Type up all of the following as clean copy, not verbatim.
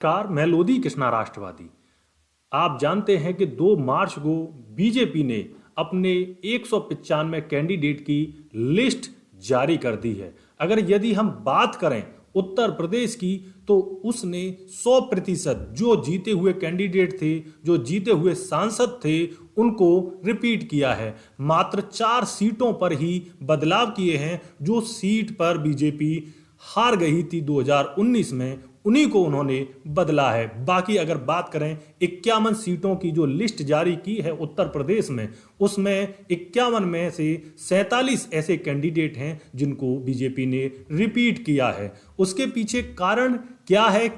Car मैं लोधी कृष्णा राष्ट्रवादी। आप जानते हैं कि 2 मार्च को बीजेपी ने अपने 195 कैंडिडेट की लिस्ट जारी कर दी है। अगर यदि हम बात करें उत्तर प्रदेश की, तो उसने 100% जो जीते हुए कैंडिडेट थे, जो जीते हुए सांसद थे, उनको रिपीट किया है। मात्र 4 सीटों पर ही बदलाव किए हैं। जो सीट पर बीजेपी हार गई थी 2019 में, उन्हीं को उन्होंने बदला है। बाकी अगर बात करें 51 सीटों की जो लिस्ट जारी की है उत्तर प्रदेश में, उसमें 51 में से 47 ऐसे कैंडिडेट हैं जिनको बीजेपी ने रिपीट किया है। उसके पीछे कारण क्या है,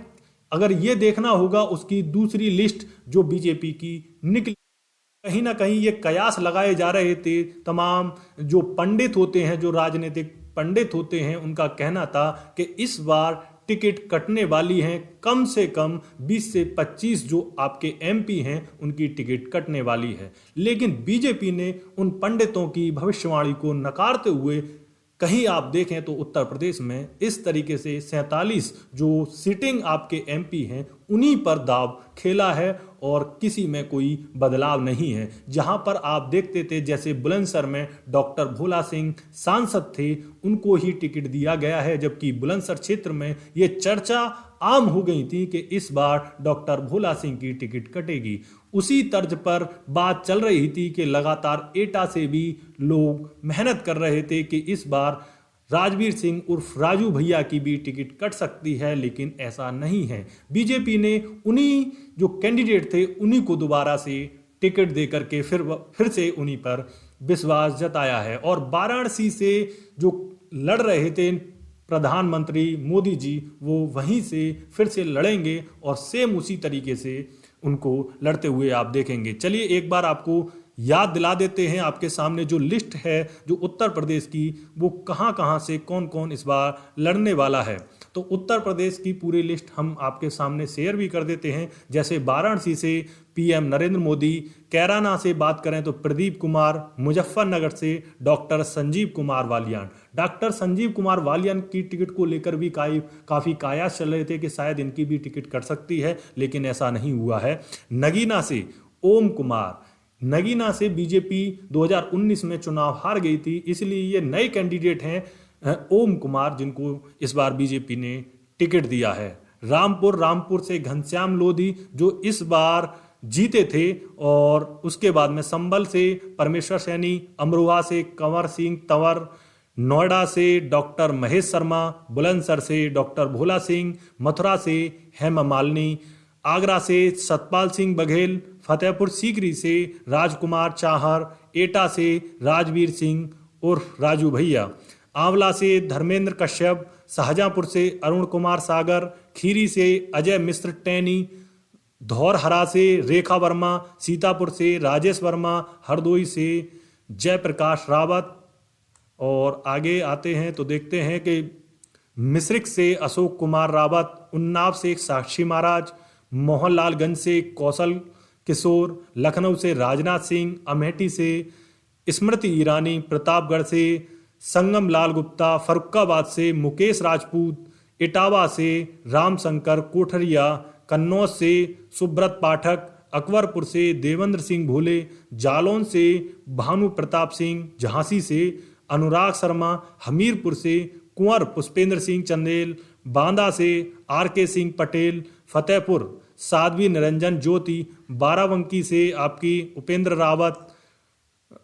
अगर ये देखना होगा उसकी दूसरी लिस्ट जो बीजेपी की निकली। कहीं ना कहीं ये कयास लगाए जा रहे थे। तमाम जो पंडित होते हैं, जो राजनीतिक पंडित होते हैं, उनका कहना था कि इस बार टिकट कटने वाली हैं, कम से कम 20 से 25 जो आपके एमपी हैं उनकी टिकट कटने वाली है। लेकिन बीजेपी ने उन पंडितों की भविष्यवाणी को नकारते हुए, कहीं आप देखें तो उत्तर प्रदेश में इस तरीके से 47 जो सिटिंग आपके एमपी हैं उन्हीं पर दाव खेला है और किसी में कोई बदलाव नहीं है। जहां पर आप देखते थे जैसे बुलंदशहर में डॉक्टर भोला सिंह सांसद थे, उनको ही टिकट दिया गया है, जबकि बुलंदशहर क्षेत्र में ये चर्चा आम हो गई थी कि इस बार डॉक्टर भोला सिंह की टिकट कटेगी। उसी तर्ज पर बात चल रही थी कि लगातार एटा से भी लोग मेहनत कर रहे थे कि इस बार राजवीर सिंह उर्फ राजू भैया की भी टिकट कट सकती है, लेकिन ऐसा नहीं है। बीजेपी ने उन्हीं जो कैंडिडेट थे उन्हीं को दोबारा से टिकट दे करके फिर से उन्हीं पर विश्वास जताया है। और वाराणसी से जो लड़ रहे थे प्रधानमंत्री मोदी जी, वो वहीं से फिर से लड़ेंगे और सेम उसी तरीके से उनको लड़ते हुए आप देखेंगे। चलिए एक बार आपको याद दिला देते हैं, आपके सामने जो लिस्ट है जो उत्तर प्रदेश की, वो कहां कहां से कौन कौन इस बार लड़ने वाला है। तो उत्तर प्रदेश की पूरी लिस्ट हम आपके सामने शेयर भी कर देते हैं। जैसे वाराणसी से पीएम नरेंद्र मोदी, कैराना से बात करें तो प्रदीप कुमार, मुजफ्फरनगर से डॉक्टर संजीव कुमार बालियान। डॉक्टर संजीव कुमार बालियान की टिकट को लेकर भी काफ़ी कयास चल रहे थे कि शायद इनकी भी टिकट कट सकती है, लेकिन ऐसा नहीं हुआ है। नगीना से ओम कुमार, नगीना से बीजेपी 2019 में चुनाव हार गई थी, इसलिए ये नए कैंडिडेट हैं ओम कुमार, जिनको इस बार बीजेपी ने टिकट दिया है। रामपुर से घनश्याम लोधी जो इस बार जीते थे, और उसके बाद में संभल से परमेश्वर सैनी, अमरोहा से कंवर सिंह तंवर, नोएडा से डॉक्टर महेश शर्मा, बुलंदशहर से डॉक्टर भोला सिंह, मथुरा से हेमा मालिनी, आगरा से सतपाल सिंह बघेल, फतेहपुर सीकरी से राजकुमार चाहर, एटा से राजवीर सिंह उर्फ राजू भैया, आंवला से धर्मेंद्र कश्यप, शाहजहांपुर से अरुण कुमार सागर, खीरी से अजय मिश्र टैनी, धौरहरा से रेखा वर्मा, सीतापुर से राजेश वर्मा, हरदोई से जयप्रकाश रावत। और आगे आते हैं तो देखते हैं कि मिश्रिक से अशोक कुमार रावत, उन्नाव से साक्षी महाराज, मोहनलालगंज से कौशल किशोर, लखनऊ से राजनाथ सिंह, अमेठी से स्मृति ईरानी, प्रतापगढ़ से संगम लाल गुप्ता, फर्रुखाबाद से मुकेश राजपूत, इटावा से रामशंकर कोठरिया, कन्नौज से सुब्रत पाठक, अकबरपुर से देवेंद्र सिंह भोले, जालौन से भानु प्रताप सिंह, झांसी से अनुराग शर्मा, हमीरपुर से कुंवर पुष्पेंद्र सिंह चंदेल, बांदा से आर.के. सिंह पटेल, फतेहपुर साध्वी निरंजन ज्योति, बाराबंकी से आपकी उपेंद्र रावत,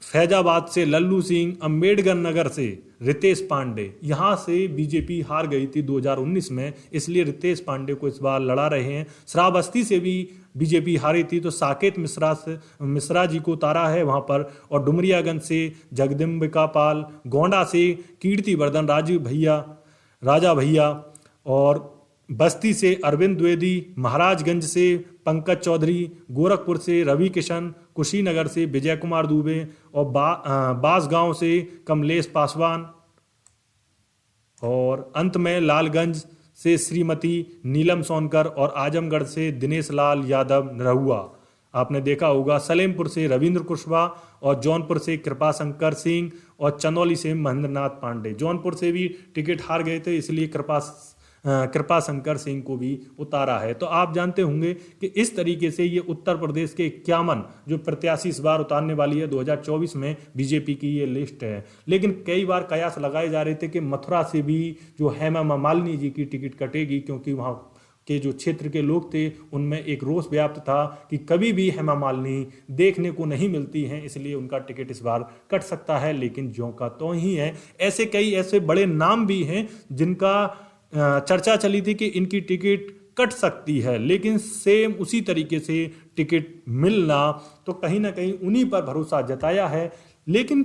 फैजाबाद से लल्लू सिंह, अंबेडकर नगर से रितेश पांडे। यहाँ से बीजेपी हार गई थी 2019 में, इसलिए रितेश पांडे को इस बार लड़ा रहे हैं। श्रावस्ती से भी बीजेपी हारी थी तो साकेत मिश्रा जी को उतारा है वहाँ पर। और डुमरियागंज से जगदम्बिका पाल, गोंडा से कीर्तिवर्धन राजा भैया, और बस्ती से अरविंद द्विवेदी, महाराजगंज से पंकज चौधरी, गोरखपुर से रवि किशन, कुशीनगर से विजय कुमार दुबे, और बांसगांव से कमलेश पासवान, और अंत में लालगंज से श्रीमती नीलम सोनकर, और आजमगढ़ से दिनेश लाल यादव निरहुआ। आपने देखा होगा सलेमपुर से रविंद्र कुशवाहा, और जौनपुर से कृपा शंकर सिंह, और चंदौली से महेंद्रनाथ पांडे। जौनपुर से भी टिकट हार गए थे, इसलिए कृपा कृपा शंकर सिंह को भी उतारा है। तो आप जानते होंगे कि इस तरीके से ये उत्तर प्रदेश के 51 जो प्रत्याशी इस बार उतारने वाली है 2024 में बीजेपी की ये लिस्ट है। लेकिन कई बार कयास लगाए जा रहे थे कि मथुरा से भी जो हेमा मालिनी जी की टिकट कटेगी, क्योंकि वहाँ के जो क्षेत्र के लोग थे उनमें एक रोष व्याप्त था कि कभी भी हेमा मालिनी देखने को नहीं मिलती हैं, इसलिए उनका टिकट इस बार कट सकता है। लेकिन ज्यों का त्यों ही है, ऐसे कई ऐसे बड़े नाम भी हैं जिनका चर्चा चली थी कि इनकी टिकट कट सकती है, लेकिन सेम उसी तरीके से टिकट मिलना, तो कहीं ना कहीं उन्हीं पर भरोसा जताया है। लेकिन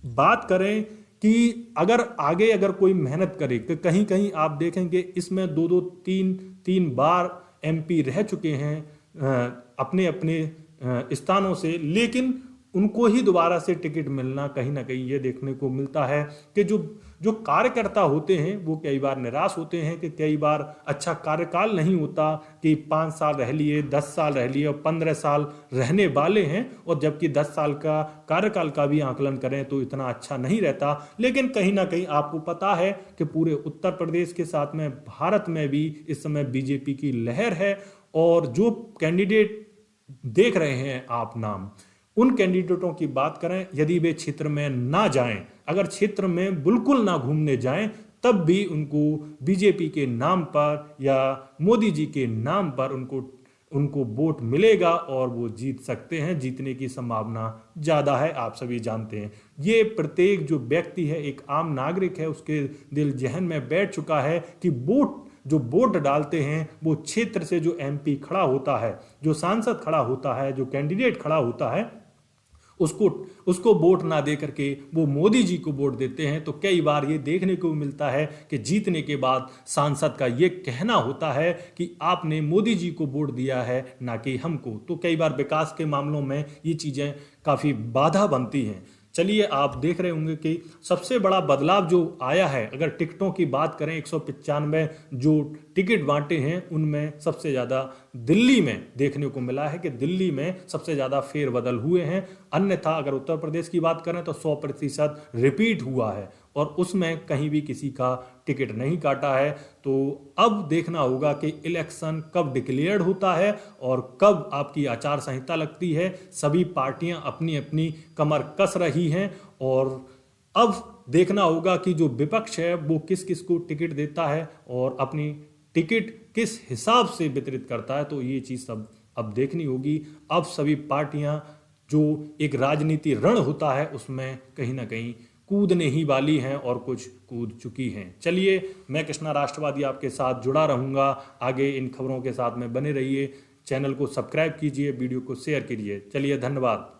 बात करें कि अगर कोई मेहनत करे तो कहीं कहीं आप देखेंगे इसमें दो तीन बार एमपी रह चुके हैं अपने अपने स्थानों से, लेकिन उनको ही दोबारा से टिकट मिलना कहीं ना कहीं ये देखने को मिलता है कि जो कार्यकर्ता होते हैं वो कई बार निराश होते हैं कि कई बार अच्छा कार्यकाल नहीं होता, कि 5 साल रह लिए, 10 साल रह लिए और 15 साल रहने वाले हैं, और जबकि 10 साल का कार्यकाल का भी आकलन करें तो इतना अच्छा नहीं रहता। लेकिन कहीं ना कहीं आपको पता है कि पूरे उत्तर प्रदेश के साथ में भारत में भी इस समय बीजेपी की लहर है, और जो कैंडिडेट देख रहे हैं आप नाम, उन कैंडिडेटों की बात करें, यदि वे क्षेत्र में ना जाएं, अगर क्षेत्र में बिल्कुल ना घूमने जाएं, तब भी उनको बीजेपी के नाम पर या मोदी जी के नाम पर उनको वोट मिलेगा और वो जीत सकते हैं, जीतने की संभावना ज़्यादा है। आप सभी जानते हैं, ये प्रत्येक जो व्यक्ति है, एक आम नागरिक है, उसके दिल जहन में बैठ चुका है कि वोट डालते हैं वो क्षेत्र से जो एमपी खड़ा होता है, जो सांसद खड़ा होता है, जो कैंडिडेट खड़ा होता है, उसको वोट ना दे करके वो मोदी जी को वोट देते हैं। तो कई बार ये देखने को मिलता है कि जीतने के बाद सांसद का ये कहना होता है कि आपने मोदी जी को वोट दिया है, ना कि हमको। तो कई बार विकास के मामलों में ये चीज़ें काफ़ी बाधा बनती हैं। चलिए, आप देख रहे होंगे कि सबसे बड़ा बदलाव जो आया है, अगर टिकटों की बात करें, 195 जो टिकट बांटे हैं उनमें सबसे ज़्यादा दिल्ली में देखने को मिला है कि दिल्ली में सबसे ज़्यादा फेरबदल हुए हैं। अन्यथा अगर उत्तर प्रदेश की बात करें तो 100% रिपीट हुआ है और उसमें कहीं भी किसी का टिकट नहीं काटा है। तो अब देखना होगा कि इलेक्शन कब डिक्लेयर्ड होता है और कब आपकी आचार संहिता लगती है। सभी पार्टियां अपनी अपनी कमर कस रही हैं और अब देखना होगा कि जो विपक्ष है वो किस किस को टिकट देता है और अपनी टिकट किस हिसाब से वितरित करता है। तो ये चीज़ सब अब देखनी होगी। अब सभी पार्टियां जो एक राजनीति रण होता है उसमें कहीं ना कहीं कूदने ही वाली हैं और कुछ कूद चुकी हैं। चलिए, मैं कृष्णा राष्ट्रवादी आपके साथ जुड़ा रहूंगा। आगे इन खबरों के साथ में बने रहिए। चैनल को सब्सक्राइब कीजिए, वीडियो को शेयर कीजिए। चलिए, धन्यवाद।